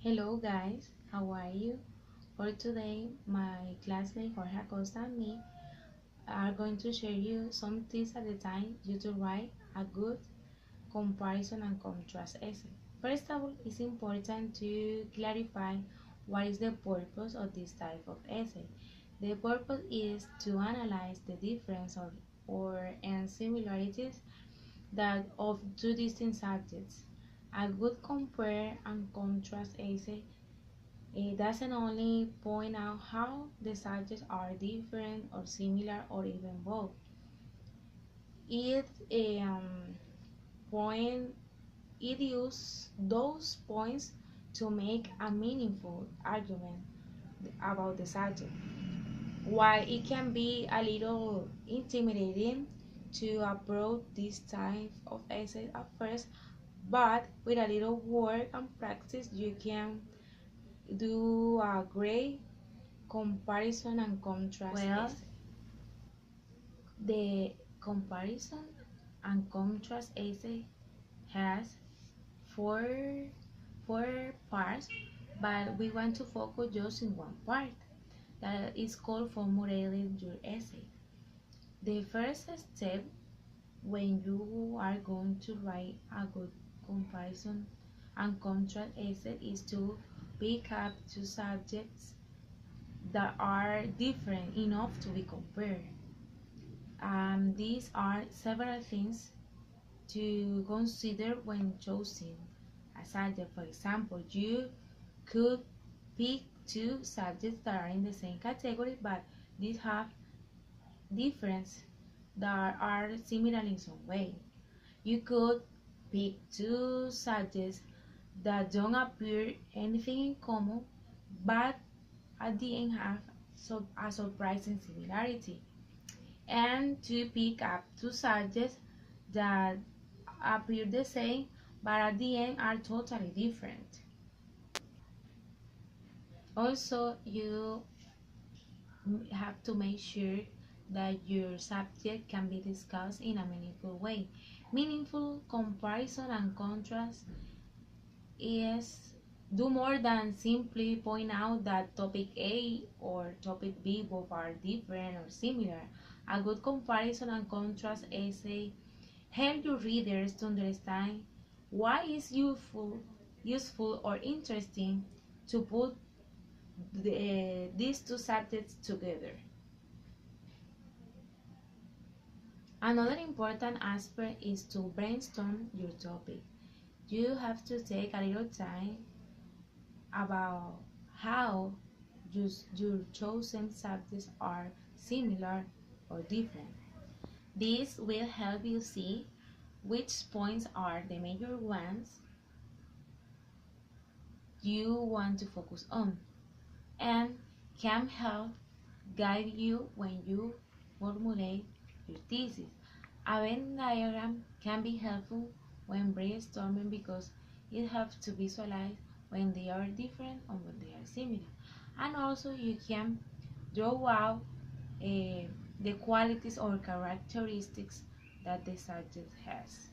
Hello guys, how are you? For today, my classmate Jorge Acosta and me are going to share you some tips at the time you to write a good comparison and contrast essay. First of all, it's important to clarify what is the purpose of this type of essay. The purpose is to analyze the difference or and similarities that of two distinct subjects. A good compare and contrast essay it doesn't only point out how the subjects are different or similar or even both. It point it uses those points to make a meaningful argument about the subject. While it can be a little intimidating to approach this type of essay at first, but with a little work and practice, you can do a great comparison and contrast essay. The comparison and contrast essay has four four parts, but we want to focus just in one part that is called formulating your essay. The first step when you are going to write a good comparison and contrast essay is to pick up two subjects that are different enough to be compared. These are several things to consider when choosing a subject. For example, you could pick two subjects that are in the same category, but these have difference that are similar in some way. You could pick two subjects that don't appear anything in common, but at the end have a surprising similarity. And to pick up two subjects that appear the same but at the end are totally different. Also, you have to make sure that your subject can be discussed in a meaningful way. Meaningful comparison and contrast is do more than simply point out that topic A or topic B both are different or similar. A good comparison and contrast essay help your readers to understand why it's useful or interesting to put these two subjects together. Another important aspect is to brainstorm your topic. You have to take a little time about how your chosen subjects are similar or different. This will help you see which points are the major ones you want to focus on and can help guide you when you formulate your thesis. A Venn diagram can be helpful when brainstorming because it helps to visualize when they are different and when they are similar. And also you can draw out the qualities or characteristics that the subject has.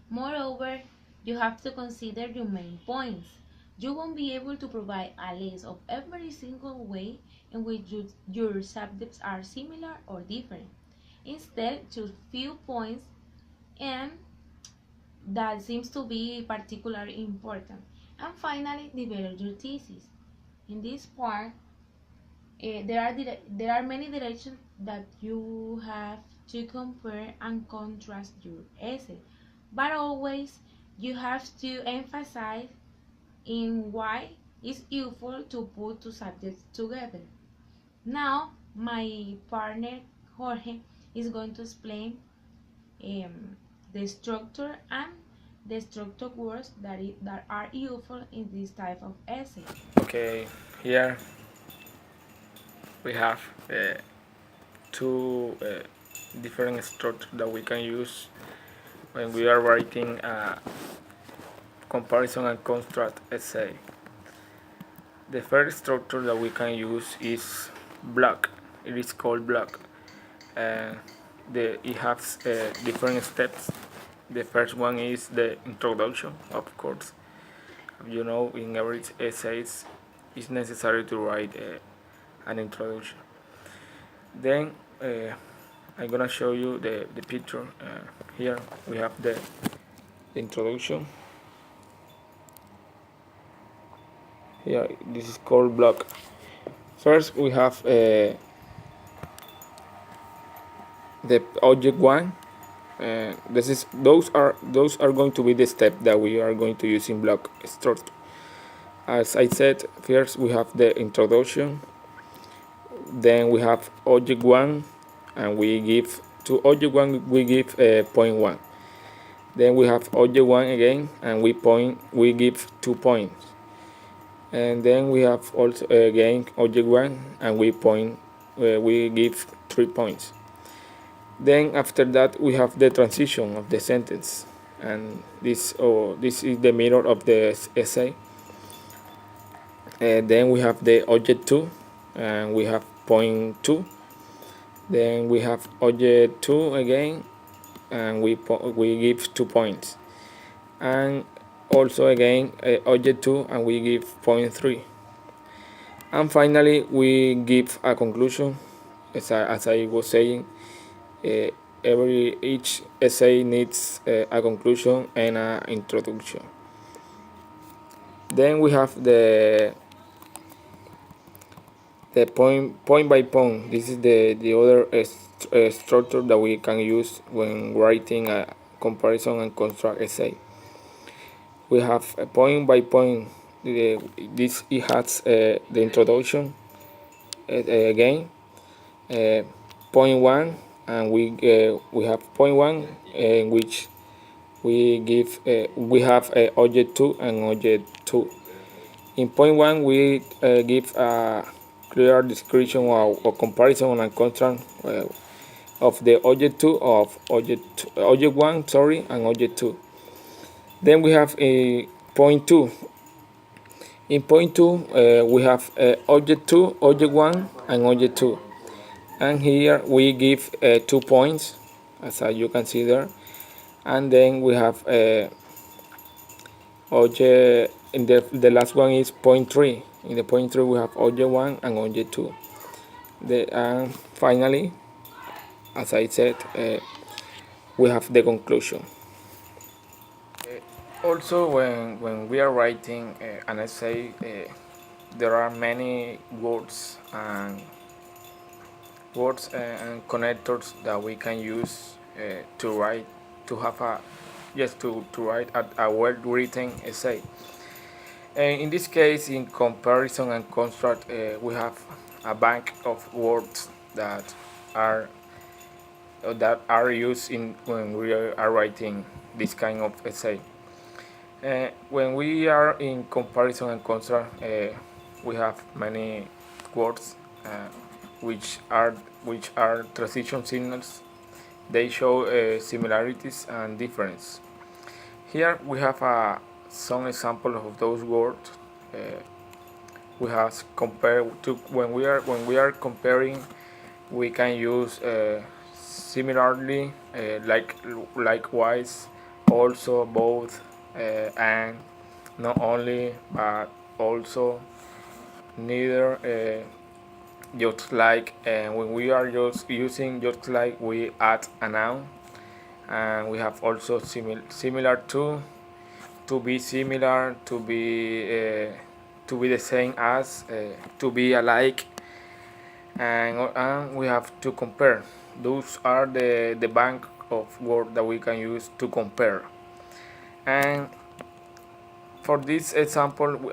Moreover, you have to consider your main points. You won't be able to provide a list of every single way in which your subjects are similar or different. Instead, choose few points and that seems to be particularly important. And finally, develop your thesis. In this part, there are many directions that you have to compare and contrast your essay, but always you have to emphasize in why it's useful to put two subjects together. Now, my partner Jorge is going to explain the structure and the structured words that are useful in this type of essay. Okay, here we have two different structures that we can use when we are writing a comparison and contrast essay. The first structure that we can use is block. It is called block. Uh, it has different steps. The first one is the introduction, of course. You know, in every essay it's necessary to write an introduction. Then I'm gonna show you the picture. Here we have the introduction. Here this is called block. First we have the object one. Those are going to be the steps that we are going to use in block structure. As I said, first we have the introduction, then we have object one, and we give to object one we give point one. Then we have object one again, and we give 2 points. And then we have also again object one, and we give 3 points. Then after that we have the transition of the sentence, and this is the mirror of the essay. Then we have the object 2, and we have point 2. Then we have object 2 again, and we give 2 points. And also again object 2, and we give point 3. And finally we give a conclusion. As I was saying, each essay needs a conclusion and an introduction. Then we have the point by point. This is the other structure that we can use when writing a comparison and contrast essay. We have a point by point. It has the introduction again, point 1, and we have point 1 in which we have object 2 and object 2. In point 1 we give a clear description or comparison and contrast of the object 2 of object 1, and object 2. Then we have a point 2. In point 2 we have object 2, object 1, and object 2. And here we give 2 points, as you can see there. And then we have object, in the last one is point 3. In the point 3 we have object 1 and object 2. And finally, as I said, we have the conclusion. Also, when we are writing an essay, there are many words and connectors that we can use to write a well-written essay. And in this case, in comparison and contrast, we have a bank of words that are used when we are writing this kind of essay. When we are in comparison and contrast, we have many words which are transition signals. They show similarities and difference. Here we have some examples of those words. We have compared to when we are comparing. We can use similarly, likewise, also, both, and, not only, but also, neither, just like. And when we are just using just like, we add a noun. And we have also similar to be similar, to be the same as, to be alike, and we have to compare. Those are the bank of words that we can use to compare. And for this example,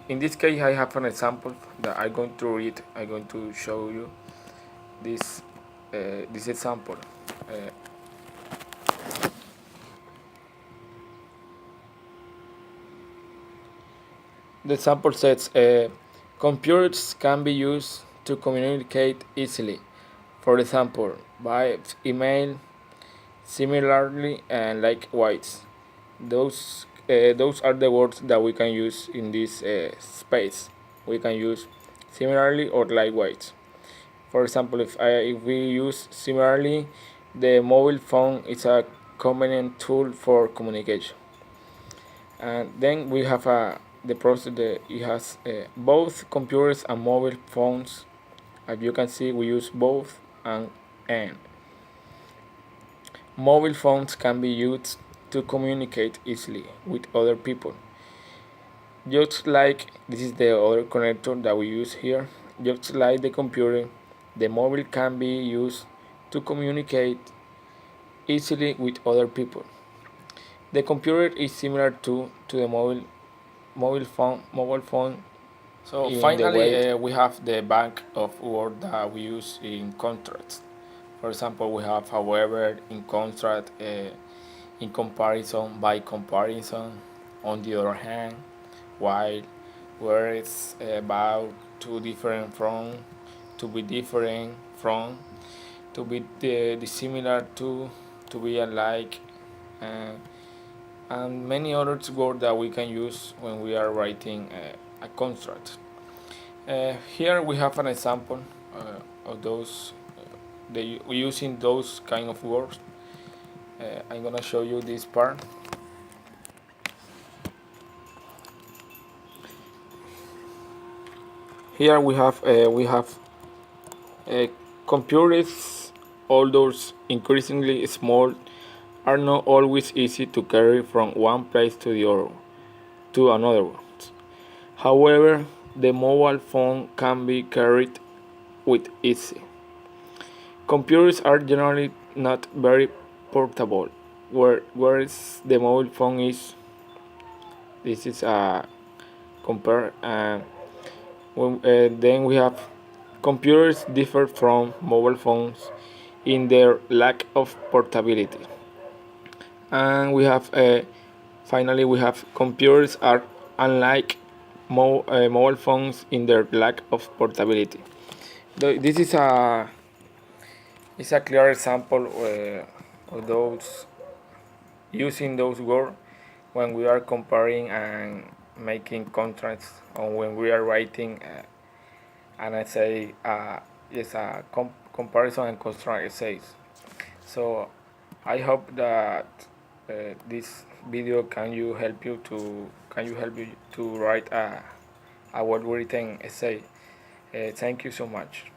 in this case I have an example that I'm going to read. I'm going to show you this example. The example says, computers can be used to communicate easily. For example, by email, similarly, and likewise. Those are the words that we can use in this space. We can use similarly or likewise. For example, if we use similarly, the mobile phone is a convenient tool for communication. And then we have the process that it has both computers and mobile phones. As you can see, we use both and. Mobile phones can be used to communicate easily with other people. Just like this is the other connector that we use here, just like the computer, the mobile can be used to communicate easily with other people. The computer is similar to the mobile phone. So finally, we have the bank of words that we use in contracts. For example, we have however, in contrast, in comparison, by comparison, on the other hand, while, where it's about, to different from, to be different from, to be dissimilar to be alike, uh, and many other words that we can use when we are writing a contract. Here we have an example of those using those kind of words. I'm gonna show you this part. Here we have computers, although increasingly small, are not always easy to carry from one place to another one. However, the mobile phone can be carried with ease. Computers are generally not very portable, whereas the mobile phone is. This is a compare. Then we have computers differ from mobile phones in their lack of portability, and we have finally we have computers are unlike mobile phones in their lack of portability. This is a clear example of those using those words when we are comparing and making contrasts, or when we are writing an essay. Is a comparison and construct essays. So I hope that this video can you help you to write a well written essay. Thank you so much.